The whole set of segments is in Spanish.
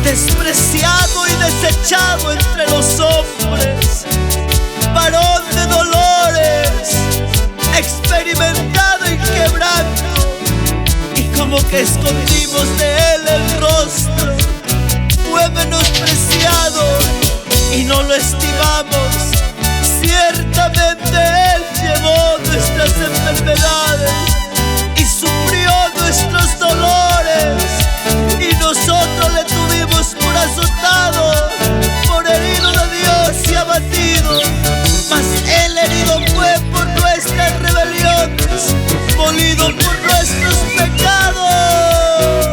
Despreciado y desechado entre los hombres, varón de dolores, experimentado en quebranto, y como que escondimos de él el rostro. Fue menospreciado y no lo estimamos. Ciertamente él llevó nuestras enfermedades y sufrió nuestros dolores, y nosotros le tuvimos por azotado, por herido de Dios y abatido. Mas él herido fue por nuestras rebeliones, molido por nuestros pecados.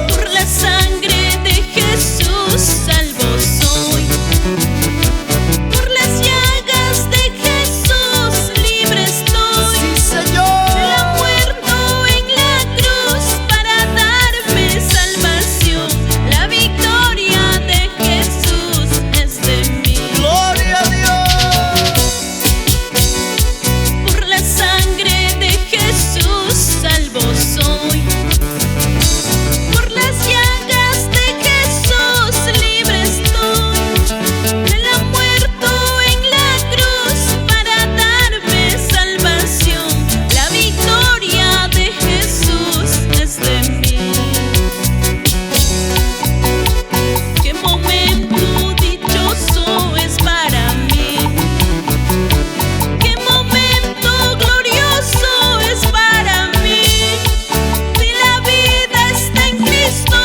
Por la sangre de Jesús salvo soy. Por las llagas de Jesús libre estoy. Sí, Señor. Él ha muerto en la cruz para darme salvación. La victoria de Jesús es de mí. Gloria a Dios. Por la sangre de Jesús salvo soy. Por las llagas de Jesús libre estoy. Él ha muerto en la cruz para darme salvación. La victoria de Jesús es de mí. Qué momento dichoso es para mí. Qué momento glorioso es para mí. Si la vida está en Cristo,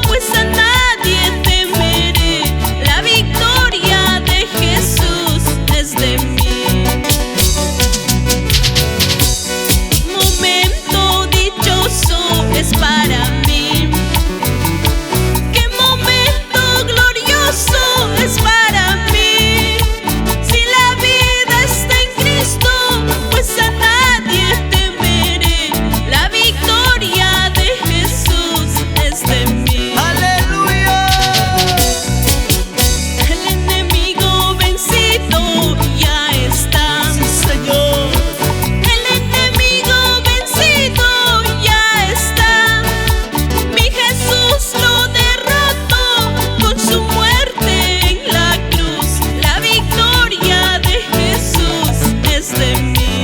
pues a nadie temeré. La victoria de Jesús es de mí. Momento dichoso es para mí. Qué momento glorioso es para mí. Si la vida está en Cristo, pues a nadie temeré. La victoria de Jesús es de mí. Aleluya. El enemigo vencido ya está. Sí, Señor. El enemigo vencido ya está. Mi Jesús lo derrotó con su muerte en la cruz. La victoria de Jesús es de mí.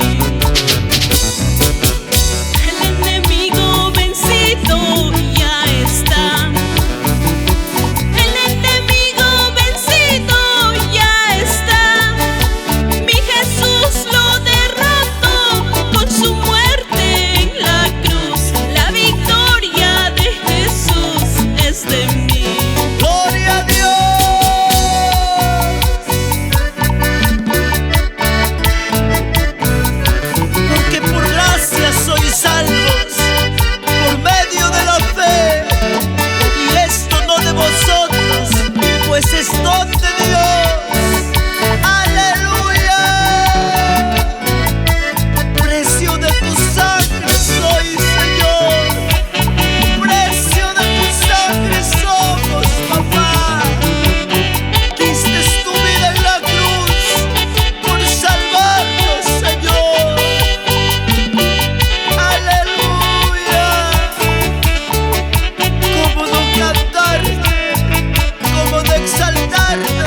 El enemigo vencido ya está. El enemigo vencido ya está. Mi Jesús lo derrotó con su muerte en la cruz. La victoria de Jesús es de mí. Gloria a Dios. Porque por gracia sois salvos, por medio de la fe. Y esto no de vosotros, pues es don de Dios. Aleluya. Precio de tu sangre soy, Señor. Precio de tu sangre somos, papá. Diste tu vida en la cruz por salvarnos, Señor. Aleluya. ¿Cómo no cantarte? ¿Cómo no exaltarte?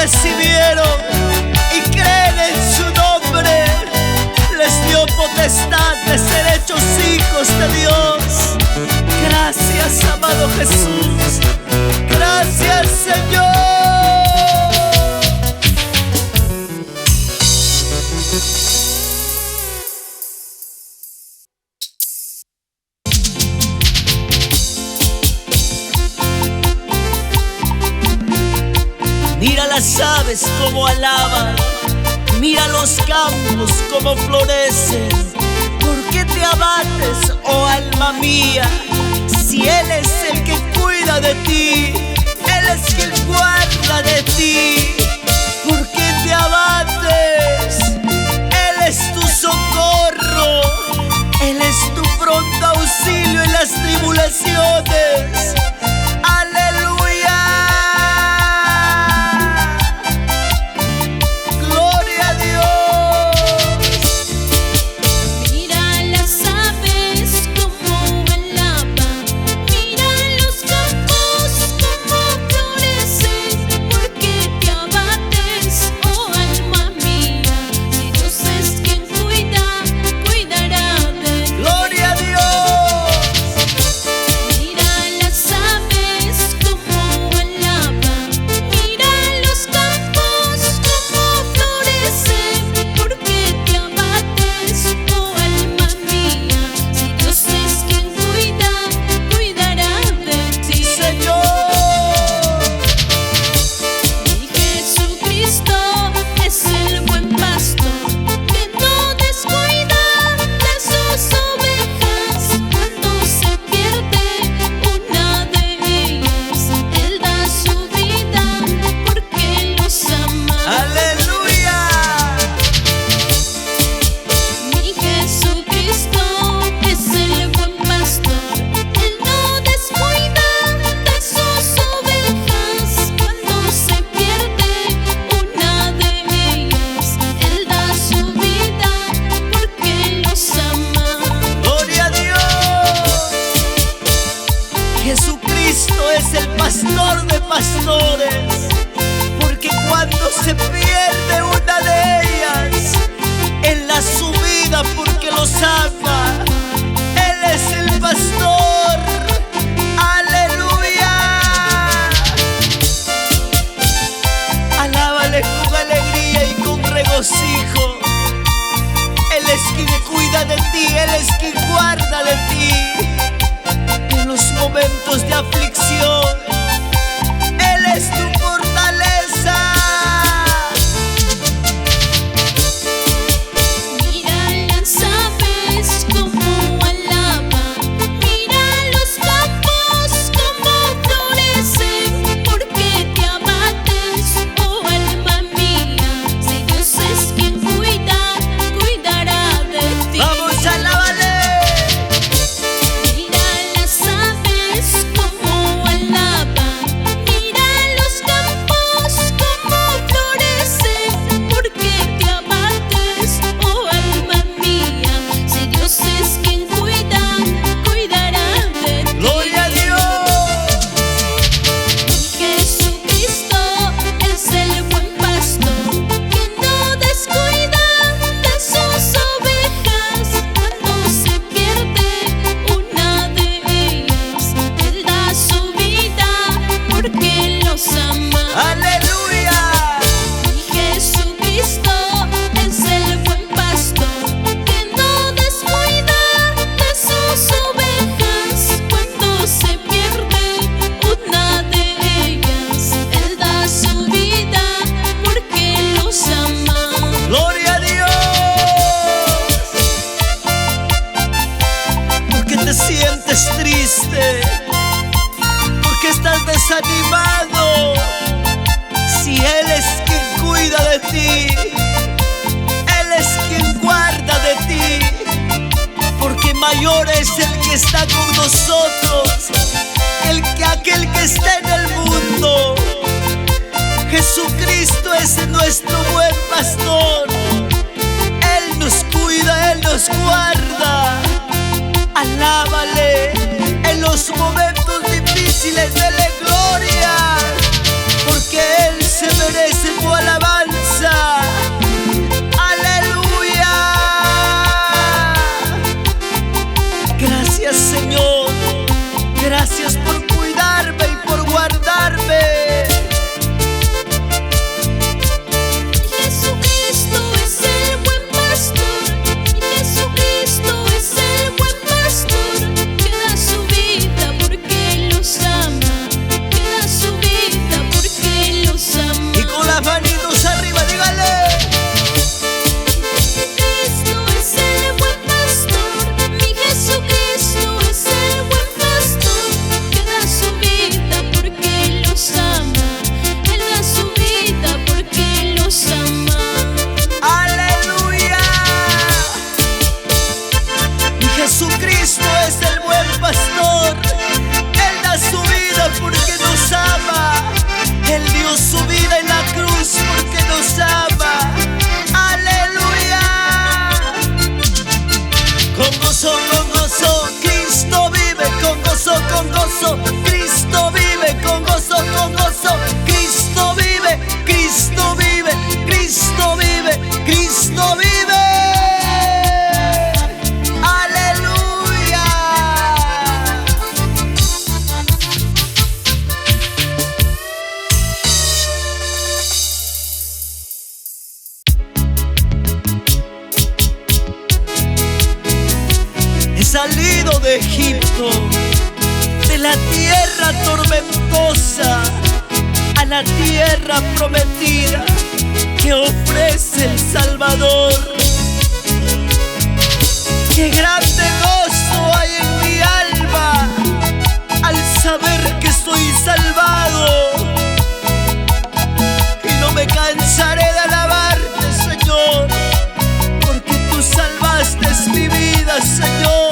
recibieron y creen en su nombre, les dio potestad de ser hechos hijos de Dios. Gracias, amado Jesús. Gracias, Señor. Mira las aves como alaban, mira los campos como florecen. ¿Por qué te abates, oh alma mía? Si Él es el que cuida de ti, Él es quien guarda de ti. ¿Por qué te abates? Él es tu socorro, Él es tu pronto auxilio en las tribulaciones. ¡Aleluya! Jesucristo es el pastor de pastores, porque cuando se pierde una de ellas, Él la subida porque los ama. Él es el pastor. ¡Aleluya! Alábale con alegría y con regocijo. Él es quien cuida de ti, Él es quien guarda de ti. En los momentos de aflicción, Él es tu fortaleza. Mira las aves como alaban, mira los campos como florecen. ¿Por qué te abates, oh alma mía? Si Dios es quien cuida, cuidará de ti. ¡Vamos, alábale! Sientes triste, porque estás desanimado. Si Él es quien cuida de ti, Él es quien guarda de ti, porque mayor es el que está con nosotros que aquel que está en el mundo. Jesucristo es nuestro buen pastor. Él nos cuida, Él nos guarda. Alábale en los momentos difíciles, dele gloria, porque Él se merece dio su vida en la cruz porque nos ama. Aleluya. Con gozo, Cristo vive. Con gozo, Cristo vive. Con gozo, Cristo vive. Cristo vive, Cristo vive, Cristo vive. Aleluya. He salido de Egipto, de la tierra tormentosa, a la tierra prometida que ofrece el Salvador. Qué grande gozo hay en mi alma al saber que soy salvado, y no me cansaré de alabarte, Señor, porque tú salvaste mi vida, Señor.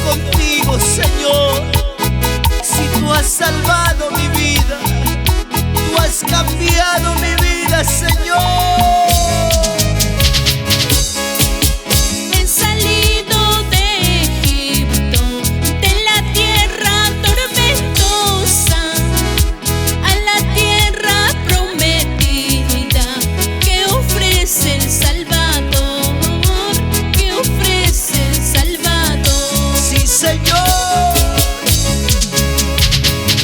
Contigo, Señor, si tú has salvado mi vida, tú has cambiado mi vida, Señor. He salido de Egipto, de la tierra tormentosa, a la tierra prometida que ofrece el Salvador, que ofrece el Salvador. Señor,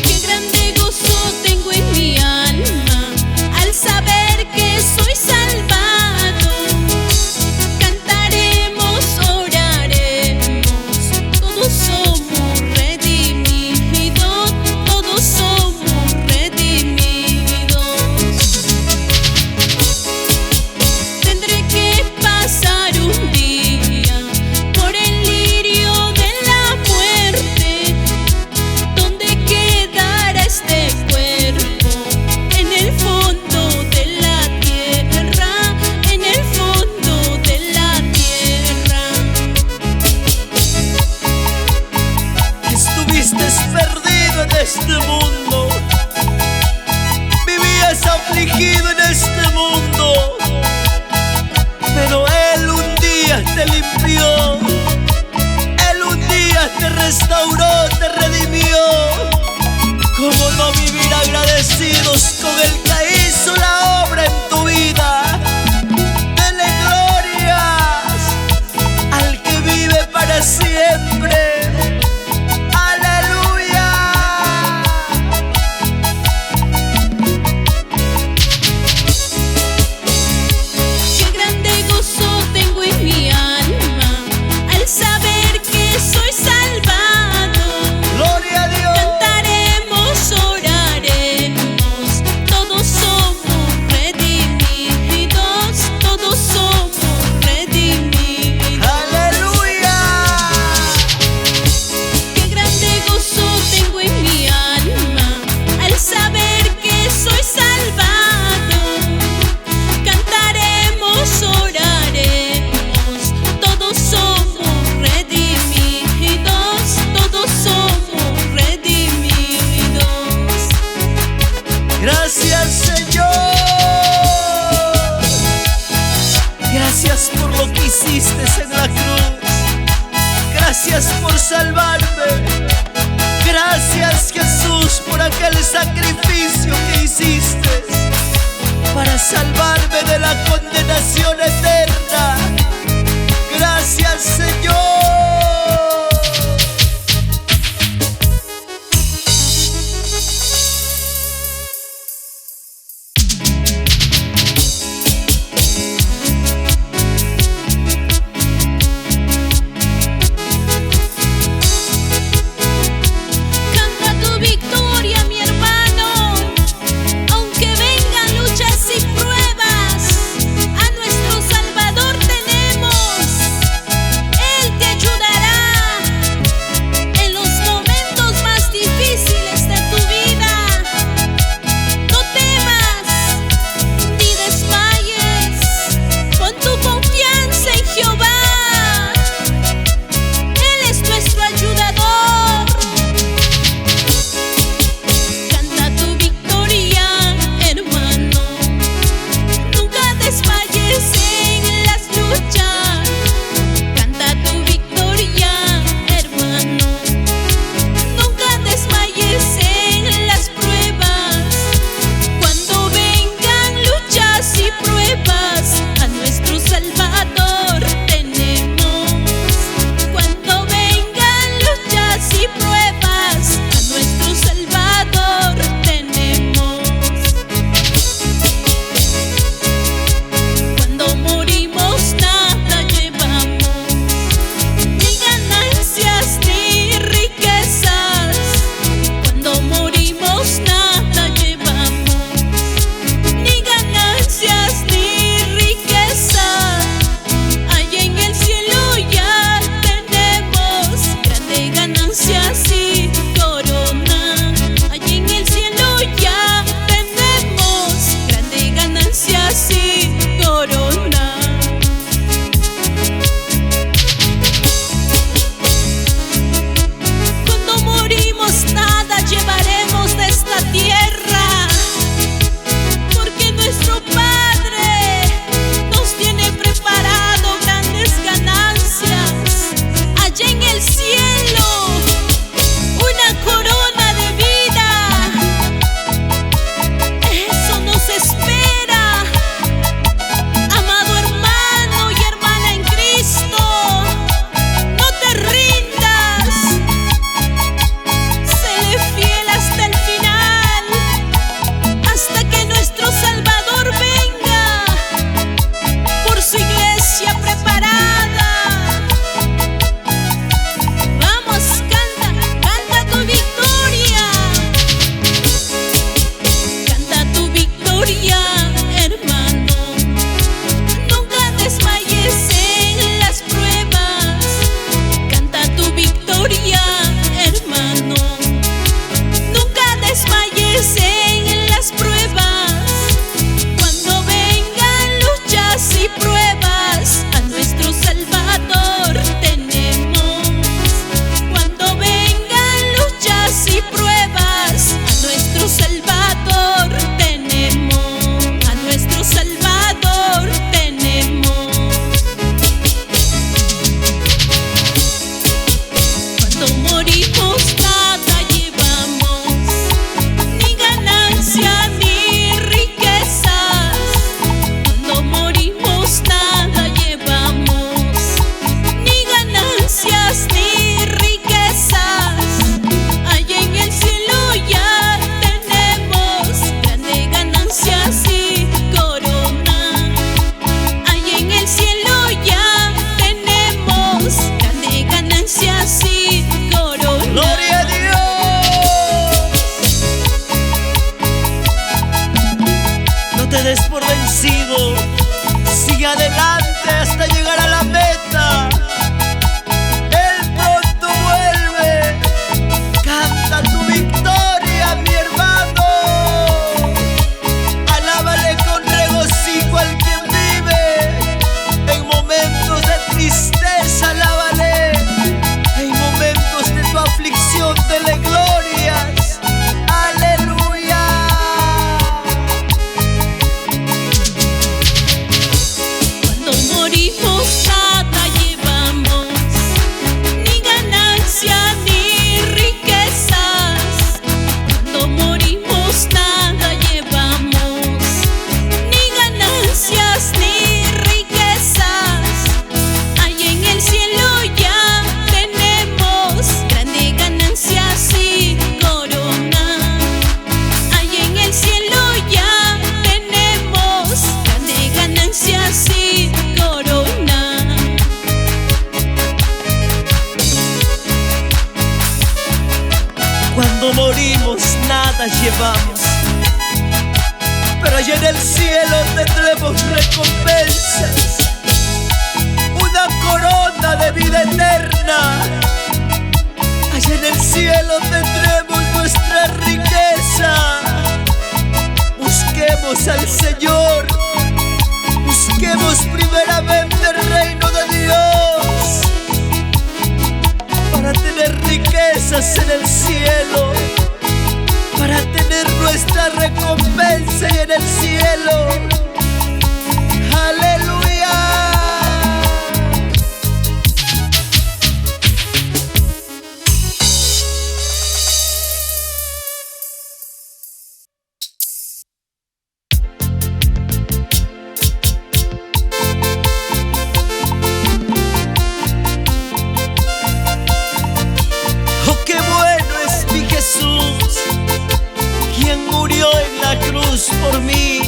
qué grande gozo tengo en mi alma al saber que soy salvado. Cantaremos, oraremos, todos somos redimidos, todos somos redimidos. Tendré que pasar un día por el lirio de la muerte, donde quedará este cuerpo en el fondo de la tierra, en el fondo de la tierra. estuviste perdido en este mundo, vivías afligido en este mundo, pero Él un día te limpió, Él un día te restauró, te redimió. ¿Cómo no vivir agradecidos con el que hizo la obra en tu vida? Dele glorias al que vive para siempre. Aleluya. Qué grande gozo tengo en mi alma al saber que soy salvado. salvarme. Gracias, Jesús, por aquel sacrificio que hiciste para salvarme de la condenación eterna. Gracias, Señor. Aunque vengan luchas y pruebas, a nuestro Salvador morimos, nada llevamos, pero allá en el cielo tendremos recompensas, una corona de vida eterna. Allá en el cielo tendremos nuestra riqueza. Busquemos al Señor, busquemos primeramente el reino de Dios para tener riquezas en el cielo, para tener nuestra recompensa en el cielo. ¡Aleluya! Oh, qué bueno es mi Jesús, quien murió en la cruz por mí.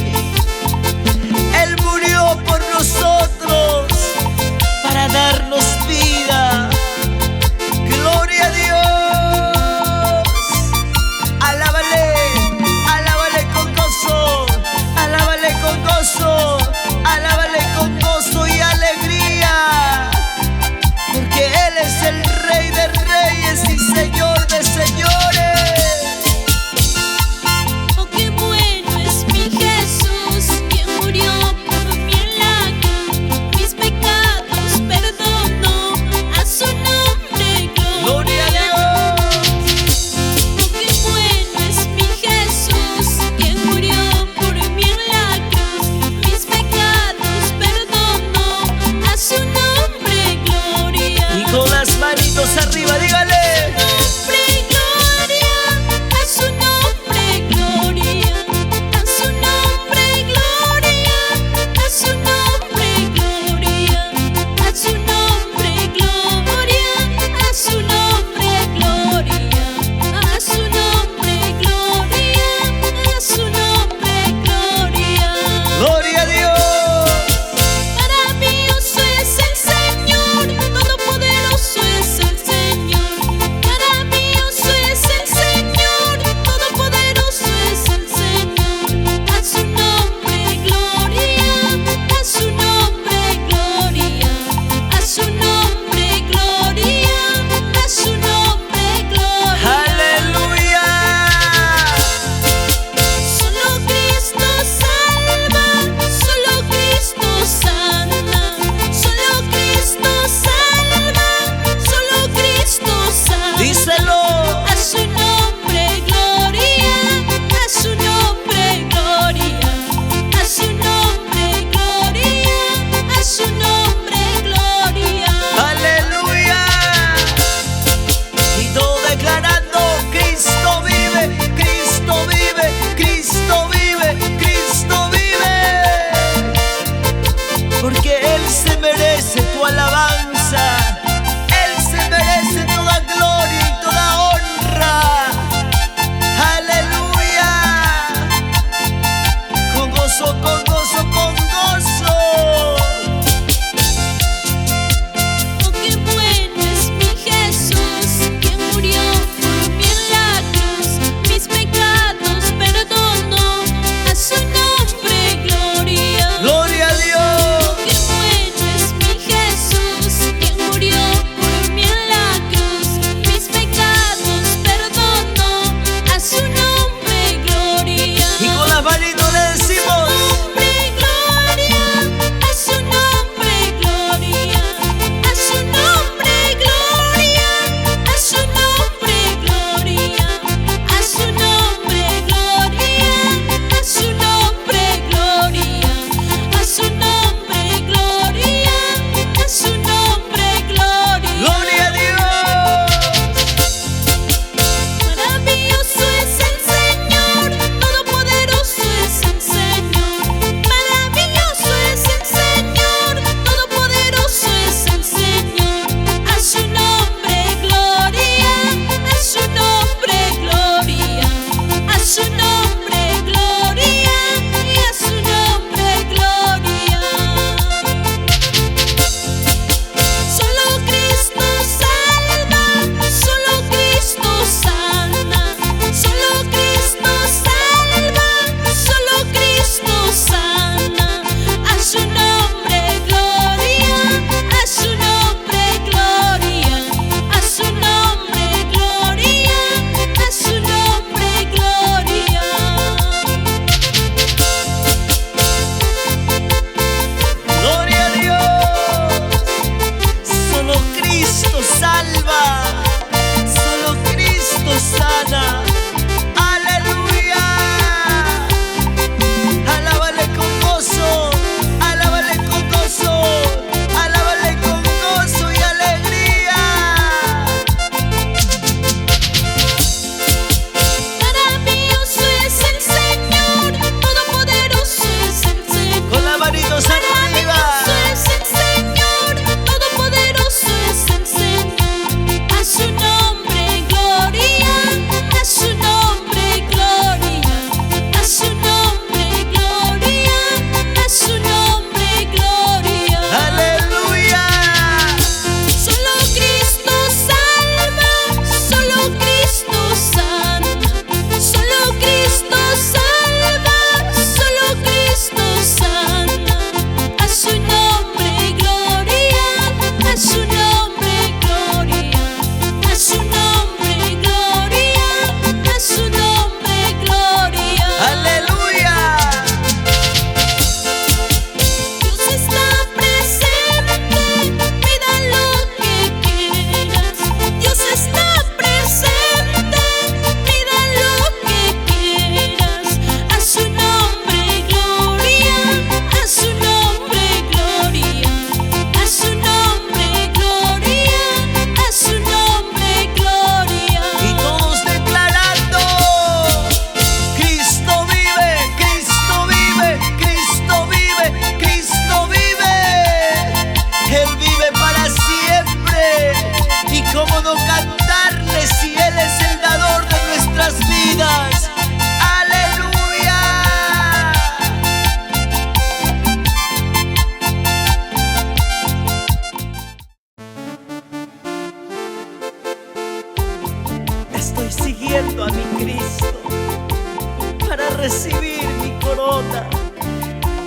recibir mi corona,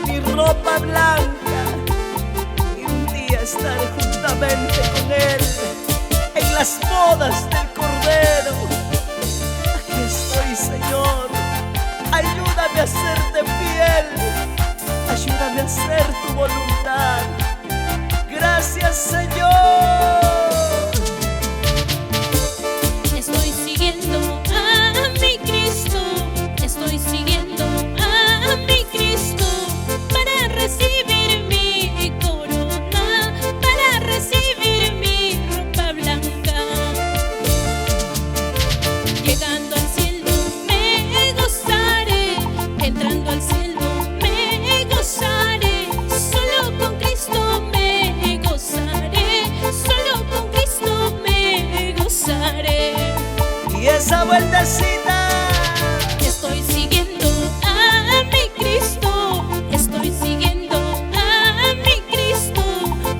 mi ropa blanca, y un día estar juntamente con Él en las bodas del Cordero. Aquí estoy, Señor, ayúdame a serte fiel, ayúdame a hacer tu voluntad. Gracias, Señor. Estoy siguiendo a mi Cristo, estoy siguiendo a mi Cristo para recibir mi corona, para recibir mi ropa blanca. Llegando al cielo me gozaré, entrando al cielo me gozaré, solo con Cristo me gozaré, solo con Cristo me gozaré. Y esa vueltecita, Estoy siguiendo a mi Cristo, estoy siguiendo a mi Cristo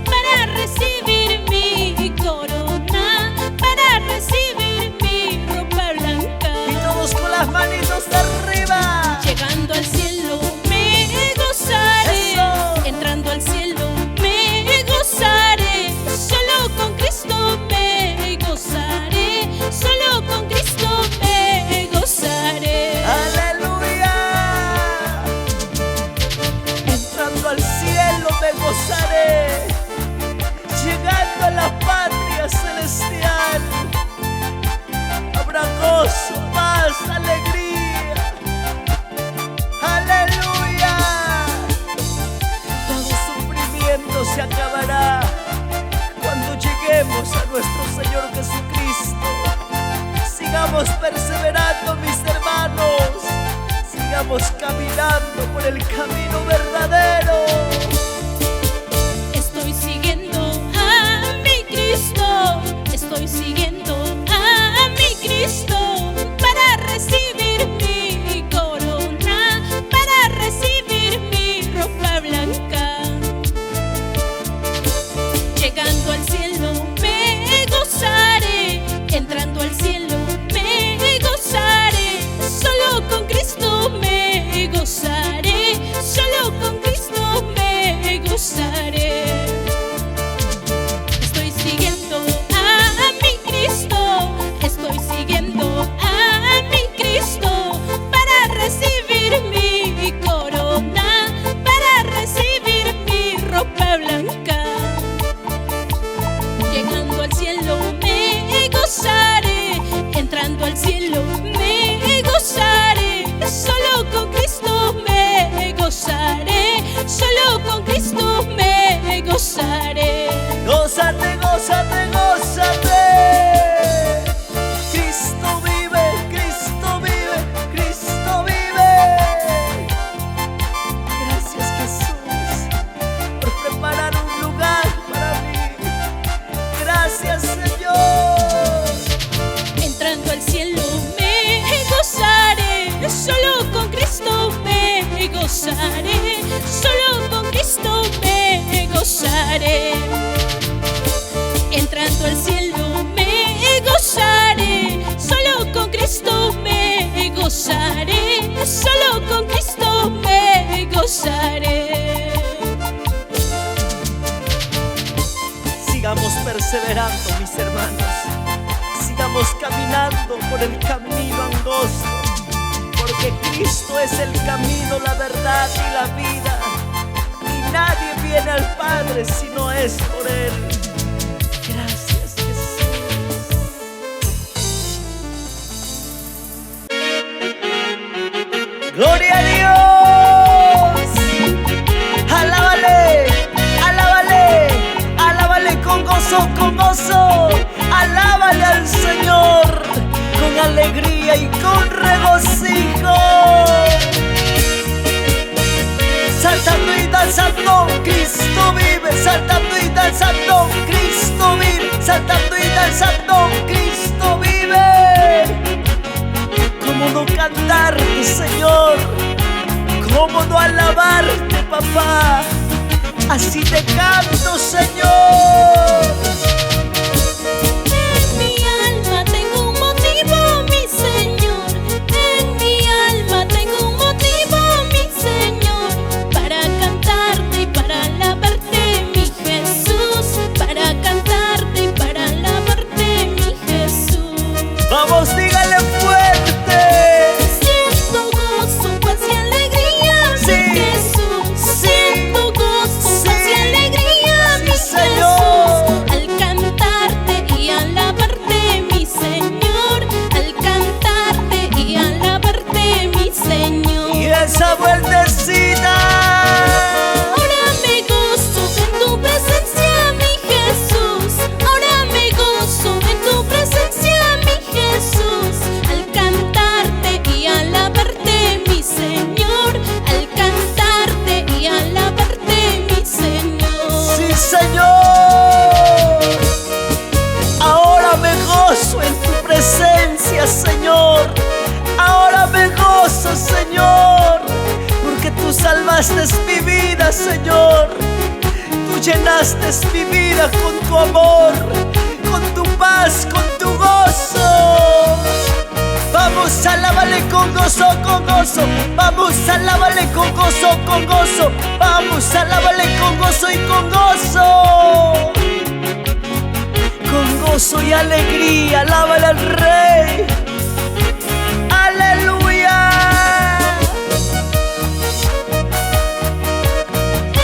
para recibir mi corona, para recibir mi ropa blanca. y todos con las manitos arriba. Llegando al cielo me gozaré, Eso. entrando al cielo me gozaré, solo con Cristo me gozaré, solo con Cristo me gozaré. Aleluya. Entrando al cielo me gozaré, llegando a la patria celestial habrá gozo, paz, alegría. Aleluya. Todo sufrimiento se acabará cuando lleguemos a nuestro Señor Jesucristo. Sigamos perseverando, mis hermanos, sigamos caminando por el camino verdadero. Estoy siguiendo a mi Cristo, estoy siguiendo a mi Cristo para recibir mi corona, para recibir mi ropa blanca. Llegando al cielo me gozaré, entrando al cielo me gozaré, solo con Cristo me gozaré, solo con Cristo me gozaré. Estoy siguiendo a mi Cristo, estoy siguiendo a mi Cristo para recibir mi corona, para recibir mi ropa blanca. Llegando al cielo me gozaré, entrando al cielo me gozaré, solo con Cristo me gozaré, solo con Cristo me gozaré. Gózate, gózate, gózate. Cristo vive, Cristo vive, Cristo vive. Gracias, Jesús, por preparar un lugar para mí. Gracias, Señor. Entrando al cielo me gozaré, solo con Cristo me gozaré, solo con Cristo me gozaré. Entrando al cielo me gozaré, solo con Cristo me gozaré, solo con Cristo me gozaré. Sigamos perseverando, mis hermanos. Sigamos caminando por el camino angosto, porque Cristo es el camino, la verdad y la vida. Y nadie viene al Padre si no es por Él. Gracias, Jesús. ¡Gloria a Dios! ¡Alábale! ¡Alábale! ¡Alábale con gozo, con gozo! ¡Alábale al Señor con alegría y con regocijo! Saltando y danzando, Cristo vive. Saltando y danzando, Cristo vive. Saltando y danzando, Cristo vive. ¿Cómo no cantarte, Señor? ¿Cómo no alabarte, papá? Así te canto, Señor. En mi alma tengo un motivo, mi Señor. En mi alma tengo un motivo. gozo, Señor, porque tú salvaste mi vida, Señor. Tú llenaste mi vida con tu amor, con tu paz, con tu gozo. Vamos, alábale con gozo, con gozo. Vamos, alábale con gozo, con gozo. Vamos, alábale con gozo y con gozo. Con gozo y alegría, alábale al Rey. Aleluya.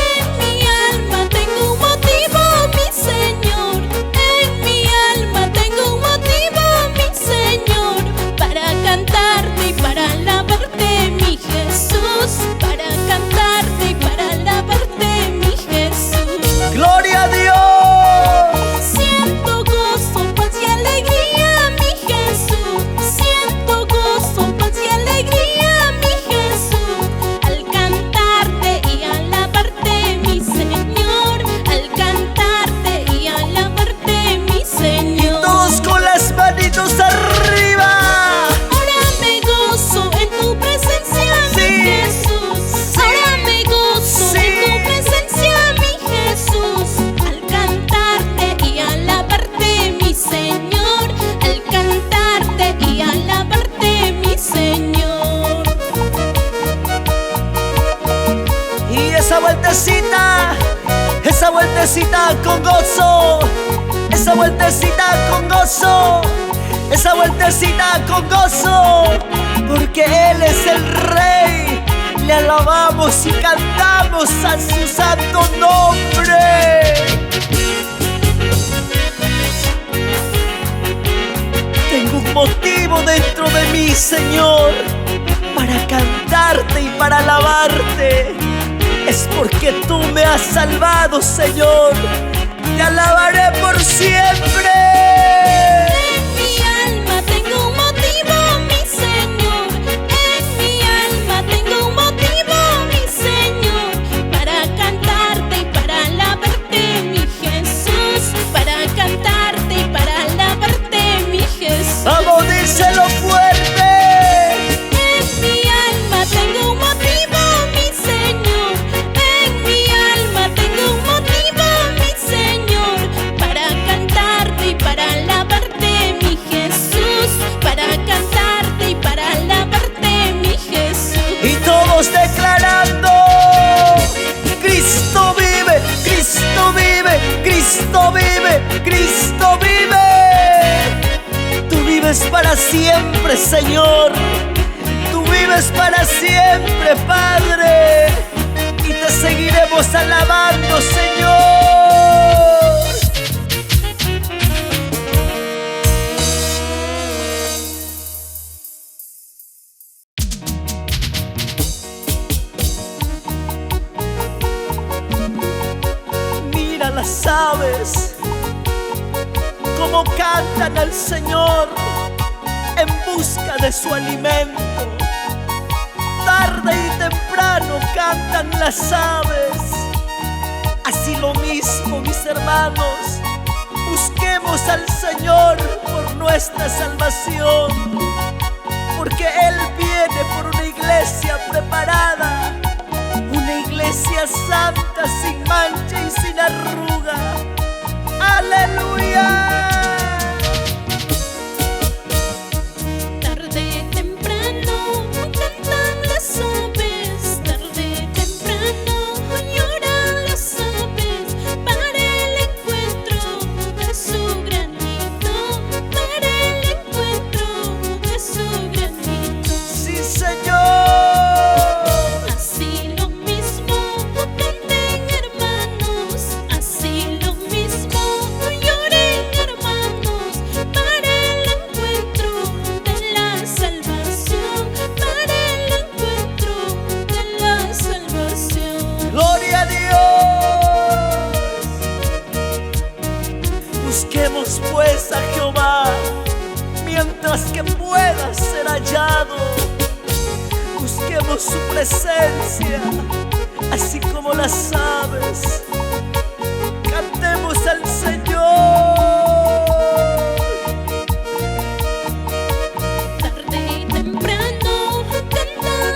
En mi alma tengo un motivo, mi Señor. En mi alma tengo un motivo, mi Señor, para cantarte y para alabarte, mi Jesús. Para cantarte y para alabarte, mi Jesús. Gloria a Dios. Siento gozo, paz y alegría, mi Jesús. Siento gozo, paz y alegría, mi Jesús, al cantarte y alabarte, mi Señor. Al cantarte y alabarte, mi Señor. Todos con las manitos arriba. Ahora me gozo en tu presencia, Sí, mi Jesús. sí, Ahora me gozo sí. en tu presencia, mi Jesús, al cantarte y alabarte, mi Señor. Al cantarte y alabarte, mi Señor. Y esa vueltecita con gozo, esa vueltecita con gozo, esa vueltecita con gozo, porque Él es el Rey. Le alabamos y cantamos a su santo nombre. Tengo un motivo dentro de mí, Señor, para cantarte y para alabarte. Es porque tú me has salvado, Señor. Te alabaré por siempre. En mi alma tengo un motivo, mi Señor. En mi alma tengo un motivo, mi Señor, para cantarte y para alabarte, mi Jesús. Para cantarte y para alabarte, mi Jesús. Vamos, díselo fuerte. En mi alma tengo un motivo, mi Señor. En mi alma tengo un motivo, mi Señor, para cantarte y para alabarte, mi Jesús. Para cantarte y para alabarte, mi Jesús. Y todos declarando: Cristo vive, Cristo vive, Cristo vive, Cristo vive. Tú vives para siempre, Señor. Tú vives para siempre, Padre. Y te seguiremos alabando, Señor. Mira las aves cómo cantan al Señor en busca de su alimento. Tarde y temprano cantan las aves. Así lo mismo, mis hermanos, busquemos al Señor por nuestra salvación, porque Él viene por una iglesia preparada, una iglesia santa, sin mancha y sin arruga. ¡Aleluya! Tarde temprano cantan las aves, tarde temprano lloran las aves, para el encuentro de su granito, para el encuentro de su granito. ¡Sí, Señor! Así lo mismo canten, hermanos, así lo mismo lloren, hermanos, para el encuentro de la salvación, para el encuentro de la salvación. ¡Gloria a Dios! Busquemos pues a Jehová mientras que pueda ser hallado. Busquemos su presencia, así como las aves. Cantemos al Señor. Tarde y temprano cantan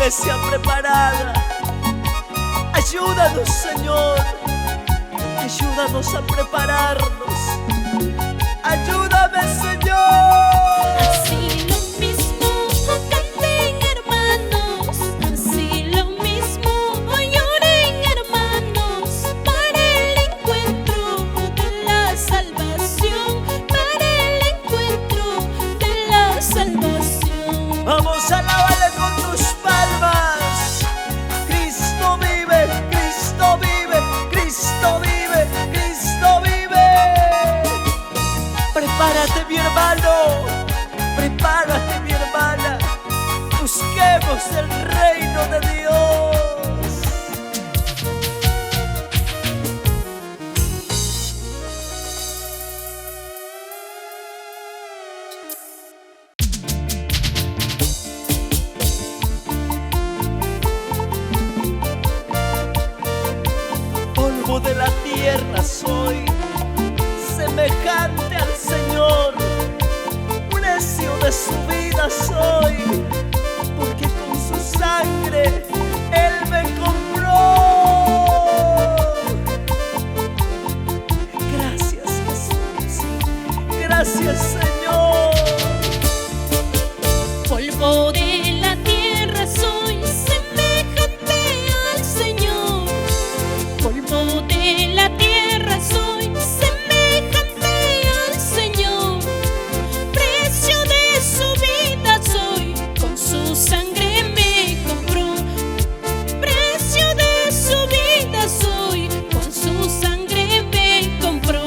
iglesia preparada. Ayúdanos, Señor. Ayúdanos a prepararnos. Ayúdame, Señor. Así lo mismo canten, hermanos, así lo mismo lloren, hermanos, para el encuentro de la salvación, para el encuentro de la salvación. Vamos a alabarle con tus palmas. Cristo vive, Cristo vive, Cristo vive, Cristo vive. Prepárate, mi hermano, prepárate, mi hermana. Busquemos el reino de Dios. Polvo de la tierra soy, semejante al Señor. Precio de su vida soy, porque con su sangre Él me compró. Gracias, Jesús. Gracias, Señor. Polvo de la tierra soy, semejante al Señor. Polvo de la tierra soy, semejante al Señor. Precio de su vida soy, con su sangre me compró. Precio de su vida soy, con su sangre me compró.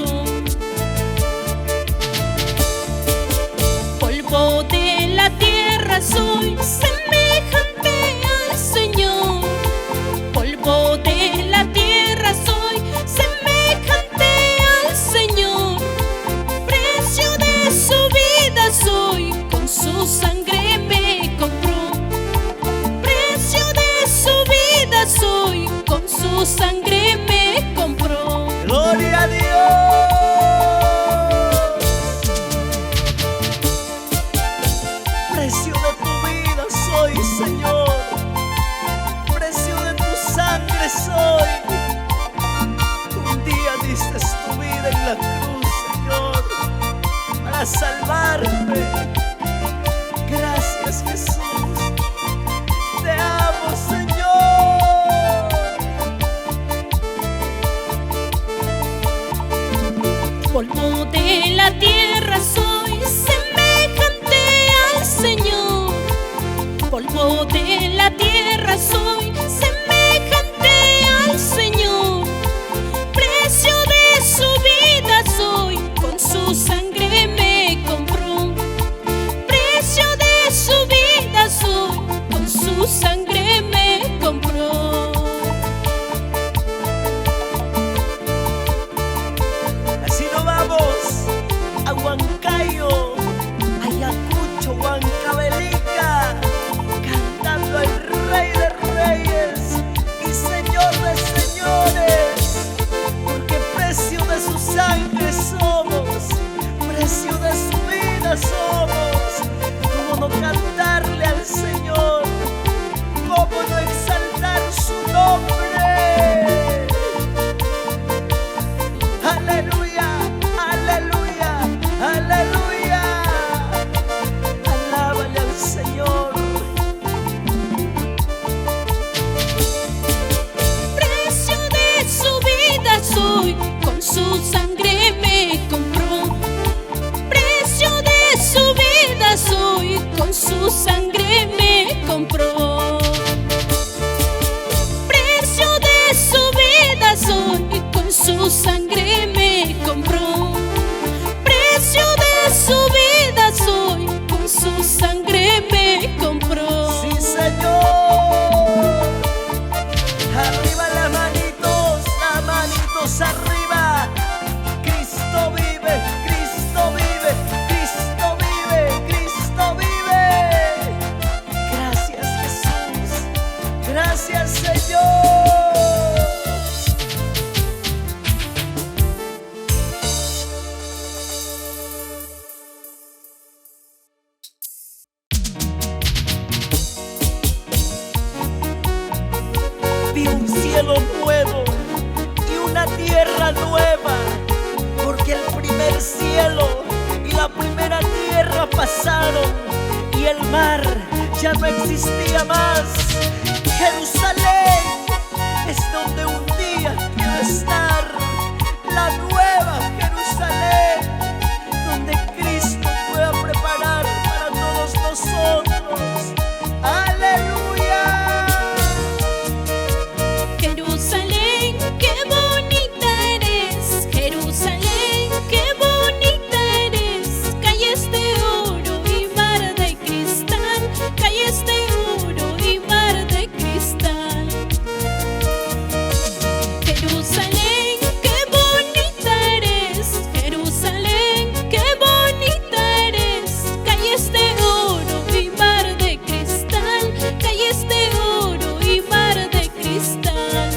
Polvo de la tierra soy, semejante al Señor. Polvo de la tierra soy, semejante al Señor. Precio de su vida soy, con su sangre me compró. Precio de su vida soy, con su sangre me compró. Gloria a Dios. Precio de tu vida soy, Señor. Precio de tu sangre soy. Un día diste tu vida en la cruz, Señor, para salvarme. Gracias, Jesús. Te amo, Señor. Polvo de la tierra soy, semejante al Señor. Polvo de la tierra soy, semejante al Señor. Precio de su vida soy, con su sangre me compró. Precio de su vida soy, con su sangre me compró. Así nos vamos a Huancayo, Ayacucho, Huancavelica, cantando al Rey de Reyes y Señor de Señores, porque precio de su sangre somos, precio de su vida somos. ¿Cómo no cantarle al Señor? ¿Cómo no exaltar su nombre? Aleluya, aleluya, aleluya. Alábale al Señor. Precio de su vida soy, con su sangre me compró. Precio de su vida soy, con su sangre me compró. Precio de su vida soy, con su sangre me compró. Precio de su vida soy, con su sangre me compró. Sí, Señor. Arriba las manitos arriba. Cristo vive, Cristo vive, Cristo vive, Cristo vive. Gracias, Jesús. Gracias, Señor. pasaron y el mar ya no existía más. Jerusalén es donde un día quiero estar, la nueva Jerusalén, donde Cristo pueda preparar para todos nosotros. ¡Aleluya! Jerusalén, qué bonita eres. Jerusalén, qué bonita eres. Calles de oro y mar de cristal. Calles de oro y mar de cristal. Jerusalén, qué bonita eres. Jerusalén, qué bonita eres. Calles de oro y mar de cristal. Calles de oro y mar de cristal.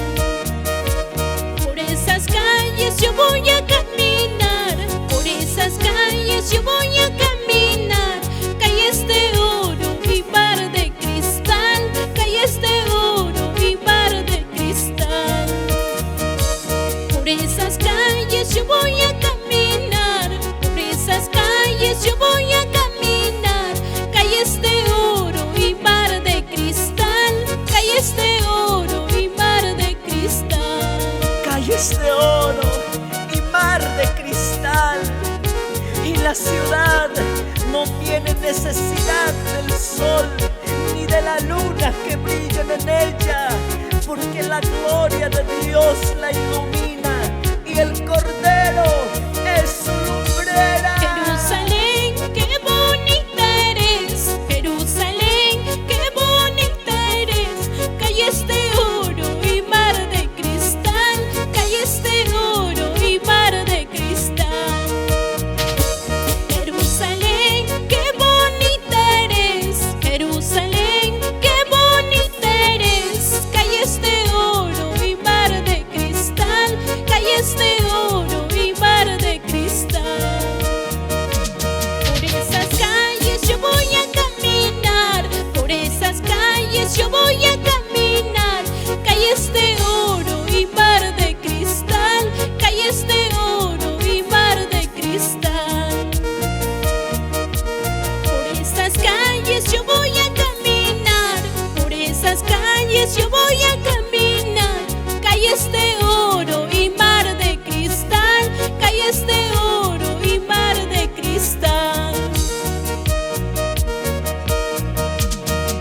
Por esas calles yo voy a caminar. Por esas calles yo voy a caminar. Calles de oro y mar de cristal. Calles de oro y mar de cristal. Por esas calles yo voy a caminar. Por esas calles yo voy a caminar. Calles de oro y mar de cristal. Calles de oro y mar de cristal. Calles de oro y mar de cristal. Y la ciudad no tiene necesidad del sol ni de la luna que brillen en ella, porque la gloria de Dios la ilumina y el Cordero es su lumbrera. Jerusalén, qué bonita eres. Jerusalén, qué bonita eres. Calles de oro y mar de cristal. Calles de oro y mar de cristal. Jerusalén, qué bonita eres. Jerusalén, qué bonita eres. Calles de oro y mar de cristal. Calles de oro y mar de cristal. Por esas calles yo voy a caminar. Por esas calles yo voy a caminar. Calles de oro y mar de cristal. Calles de oro y mar de cristal. Por esas calles yo voy a caminar. Por esas calles yo voy a caminar. Calles de oro y mar de cristal. Calles de oro y mar de cristal.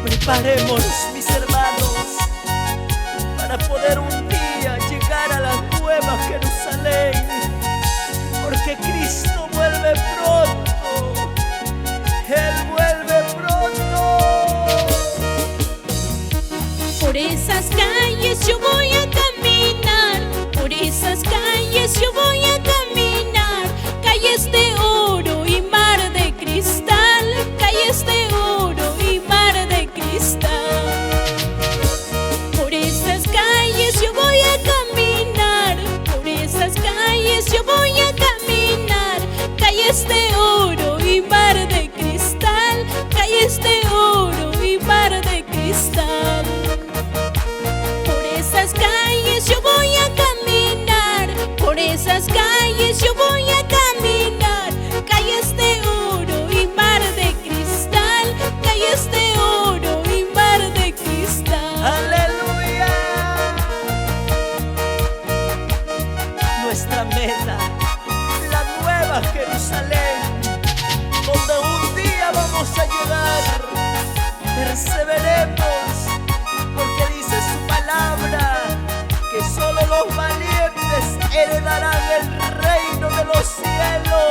Preparémonos, mis hermanos, para poder un día llegar a la nueva Jerusalén, porque Cristo vuelve pronto. Él vuelve pronto. Por esas calles yo voy a caminar. Por esas calles yo voy a caminar. Calles de oro y mar de cristal. Calles de oro y mar de cristal. Por esas calles yo voy a caminar. Por esas calles yo voy a caminar. Calles de oro y mar de cristal. Calles de oro y mar de cristal. Por esas calles yo voy a caminar. Por esas calles yo voy a caminar. Calles de oro y mar de cristal. Calles de oro y mar de cristal. ¡Aleluya! Nuestra meta, la nueva Jerusalén, donde un día vamos a llegar. Perseveremos, porque dice su palabra que solo los valientes heredarán el reino de los cielos.